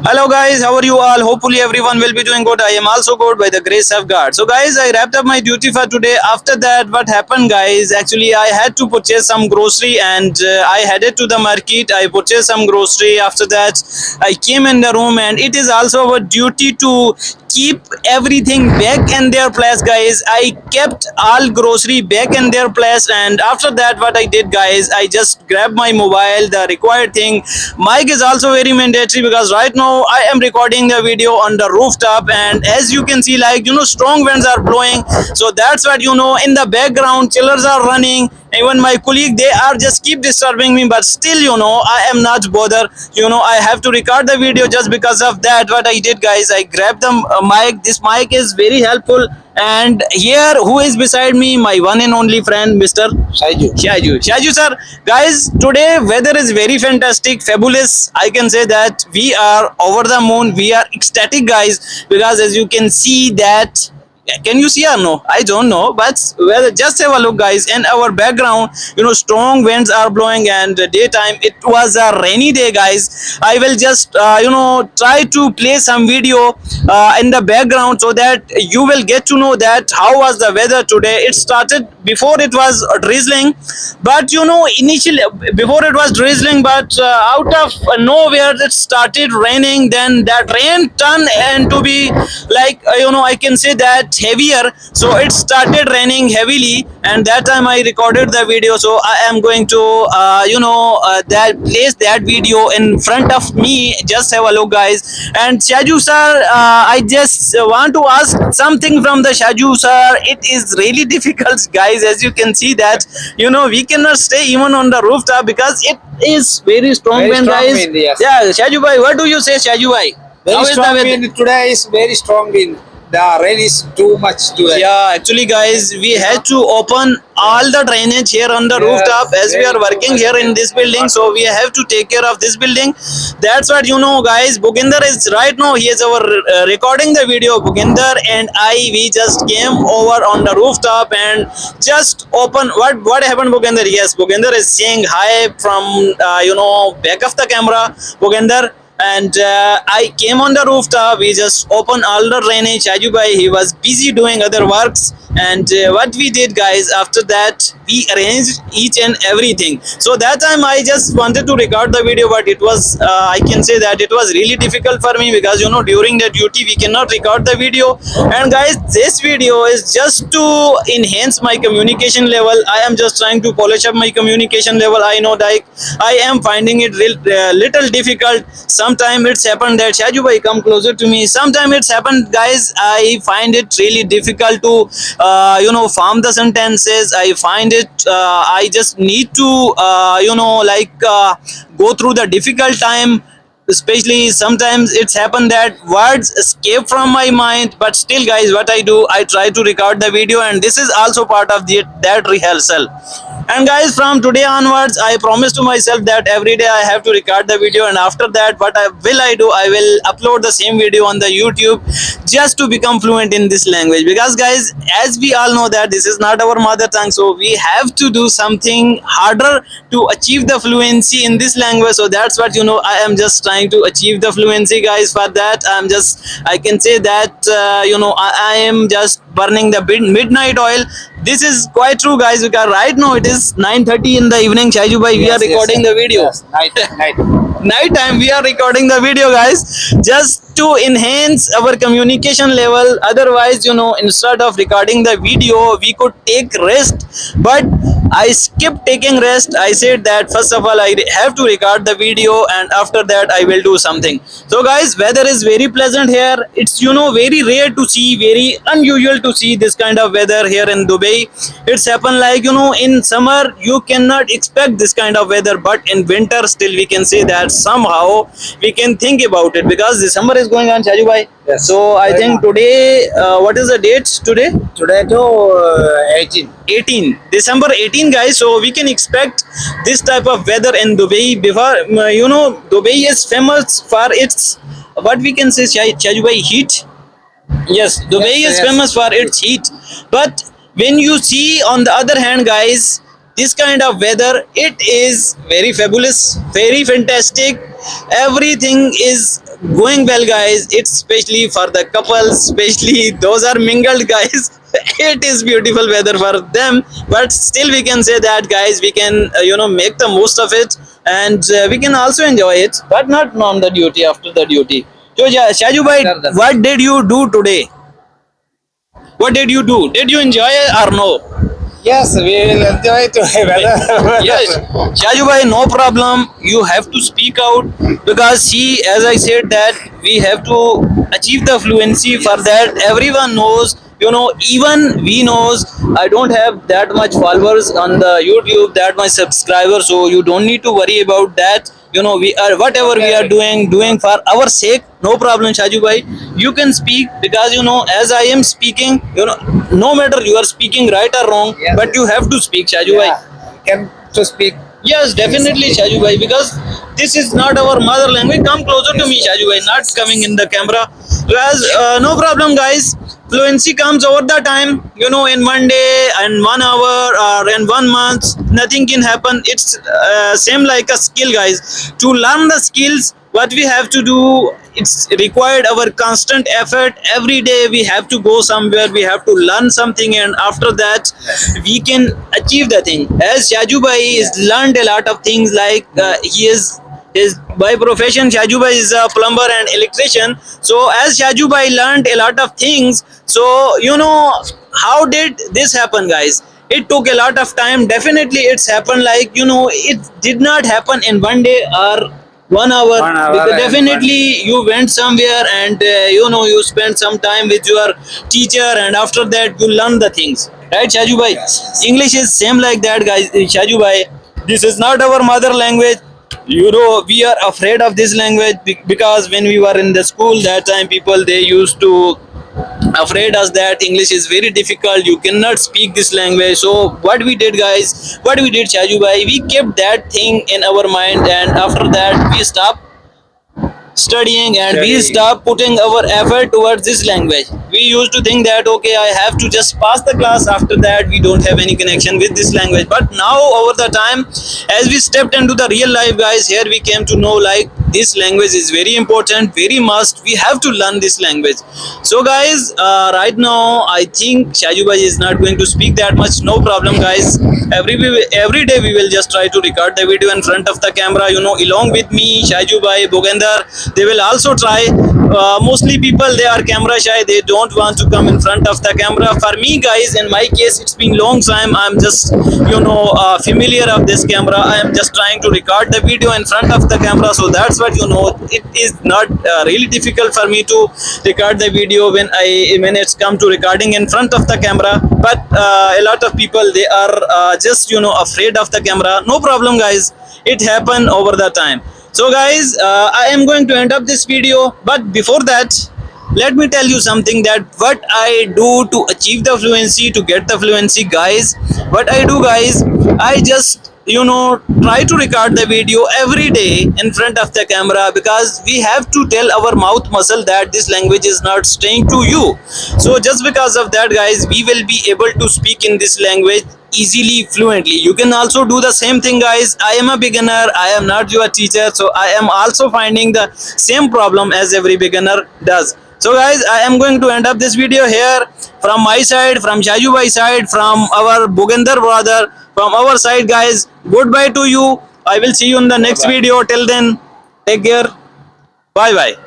Hello guys, how are you all? Hopefully everyone will be doing good. I am also good by the grace of God. So guys, I wrapped up my duty for today. After that, what happened guys? Actually, I had to purchase some grocery and I headed to the market. I purchased some grocery. After that, I came in the room and it is also our duty to keep everything back in their place guys. I kept all grocery back in their place, and after that what I did guys, I just grabbed my mobile, the required thing. Mic is also very mandatory because right now I am recording the video on the rooftop, and as you can see, like strong winds are blowing. So that's what in the background chillers are running. Even my colleague, they are just keep disturbing me, but still I am not bothered. I have to record the video. Just because of that, what I did guys, I grabbed the mic. This mic is very helpful, and here who is beside me, my one and only friend, Mr. Shaju sir. Guys, today weather is very fantastic, fabulous. I can say that we are over the moon. We are ecstatic guys, because as you can see that, can you see or no? I don't know, but well, just have a look guys. In our background, strong winds are blowing, and daytime it was a rainy day guys. I will just try to play some video in the background, so that you will get to know that how was the weather today. It started before, it was drizzling, but initially before it was drizzling, but out of nowhere it started raining. Then that rain turned into be like I can say that heavier. So it started raining heavily, and that time I recorded the video. So I am going to that place that video in front of me. Just have a look guys. And Shaju sir, I just want to ask something from the Shaju sir. It is really difficult guys, as you can see that we cannot stay even on the rooftop because it is very strong Very wind strong guys. wind, yes. Yeah, Shaju bhai, what do you say, Shaju bhai? Very How is the strong weather? wind today is very strong wind. The rain is too much today. Yeah, actually, guys, we had to open all the drainage here on the Yes, rooftop, as we are very working true. here in this building. So we have to take care of this building. That's what guys. Buginder is right now. He is our recording the video. Buginder and we just came over on the rooftop and just open. What happened, Buginder? Yes, Buginder is saying hi from back of the camera. Buginder. And I came on the rooftop. We just opened all the drainage. Ajubai, he was busy doing other works, and what we did guys, after that we arranged each and everything. So that time I just wanted to record the video, but it was I can say that it was really difficult for me, because during the duty we cannot record the video. And guys, this video is just to enhance my communication level. I am just trying to polish up my communication level. I know that I am finding it little difficult. Sometimes it's happened that Shaju bhai, come closer to me. Sometimes it's happened guys, I find it really difficult to form the sentences. I find it I just need to go through the difficult time. Especially sometimes it's happened that words escape from my mind, but still guys, what I do, I try to record the video, and this is also part of that rehearsal. And guys, from today onwards, I promise to myself that every day I have to record the video, and after that what I do, I will upload the same video on the YouTube, just to become fluent in this language. Because guys, as we all know that this is not our mother tongue, so we have to do something harder to achieve the fluency in this language. So that's what I am just trying to achieve the fluency guys. For that I can say that I am just burning the midnight oil. This is quite true guys, because right now it is 9:30 in the evening. Shaju bhai, we are recording the video. Yes, night. Night time we are recording the video guys, just to enhance our communication level. Otherwise instead of recording the video, we could take rest, but I skipped taking rest. I said that first of all I have to record the video, and after that I will do something. So guys, weather is very pleasant here. It's very rare to see, very unusual to see this kind of weather here in Dubai. It's happened like in summer you cannot expect this kind of weather, but in winter still we can say that somehow we can think about it, because the summer is going on, Shaju bhai. Yes. So I think today what is the date today? Today to 18. December 18 guys. So we can expect this type of weather in Dubai. Before Dubai is famous for its, what we can say, Shaju bhai, heat. Yes, Dubai is famous for its heat. But when you see on the other hand guys, this kind of weather, it is very fabulous, very fantastic. Everything is going well, guys. It's especially for the couples, especially those are mingled guys. It is beautiful weather for them, but still we can say that, guys, we can make the most of it, and we can also enjoy it, but not on the duty, after the duty. So Shaju bhai, what did you do today? What did you do? Did you enjoy it or no? Yes, we will enjoy to weather. Yes, Shaju bhai, no problem. You have to speak out, because see, as I said, that we have to achieve the fluency. For that, everyone knows. Even we knows. I don't have that much followers on the YouTube, that much subscribers, so you don't need to worry about that. We are, whatever we are doing for our sake. No problem, Shaju bhai. You can speak, because as I am speaking, no matter you are speaking right or wrong, Yes. but you have to speak, Shaju bhai. Can to speak. Yes, definitely, Shaju bhai, because this is not our mother language. Come closer to me, Shaju bhai, not coming in the camera. Because no problem, guys. Fluency comes over the time. In 1 day, and 1 hour, or in 1 month, nothing can happen. It's same like a skill, guys. To learn the skills, what we have to do, it's required our constant effort. Every day we have to go somewhere, we have to learn something, and after that we can achieve the thing. As Shaju bhai is learned a lot of things, like he is by profession, Shaju bhai is a plumber and electrician. So as Shaju bhai learned a lot of things, so how did this happen, guys? It took a lot of time. Definitely it's happened, like it did not happen in 1 day or 1 hour. 1 hour Because and definitely you went somewhere, and you spent some time with your teacher, and after that you learn the things, right, Shaju bhai? English is same like that, guys. Shaju bhai, this is not our mother language. We are afraid of this language, because when we were in the school, that time people, they used to afraid us that English is very difficult, you cannot speak this language. So what we did, guys, what we did, Shaju bhai, we kept that thing in our mind, and after that we stopped studying, and we stop putting our effort towards this language. We used to think that, okay, I have to just pass the class, after that we don't have any connection with this language. But now, over the time, as we stepped into the real life, guys, here we came to know, like, this language is very important, very must. We have to learn this language. So guys, right now I think Shaju bhai is not going to speak that much. No problem, guys. Every day we will just try to record the video in front of the camera, along with me, Shaju bhai, Bogender. They will also try. Mostly people, they are camera shy, they don't want to come in front of the camera. For me, guys, in my case, it's been long time. I'm just familiar of this camera. I am just trying to record the video in front of the camera. So that's what it is not really difficult for me to record the video when it's come to recording in front of the camera. But a lot of people, they are just afraid of the camera. No problem, guys, it happened over the time. So guys, I am going to end up this video, but before that, let me tell you something, that what I do to achieve the fluency, to get the fluency, guys. What I do, guys, I just try to record the video every day in front of the camera, because we have to tell our mouth muscle that this language is not staying to you. So just because of that, guys, we will be able to speak in this language easily, fluently. You can also do the same thing, guys. I am a beginner, I am not your teacher, so I am also finding the same problem as every beginner does. So guys, I am going to end up this video here. From my side, from Shaju bhai side, from our Bogender brother, from our side, guys, goodbye to you. I will see you in the next video. Till then, take care. Bye bye.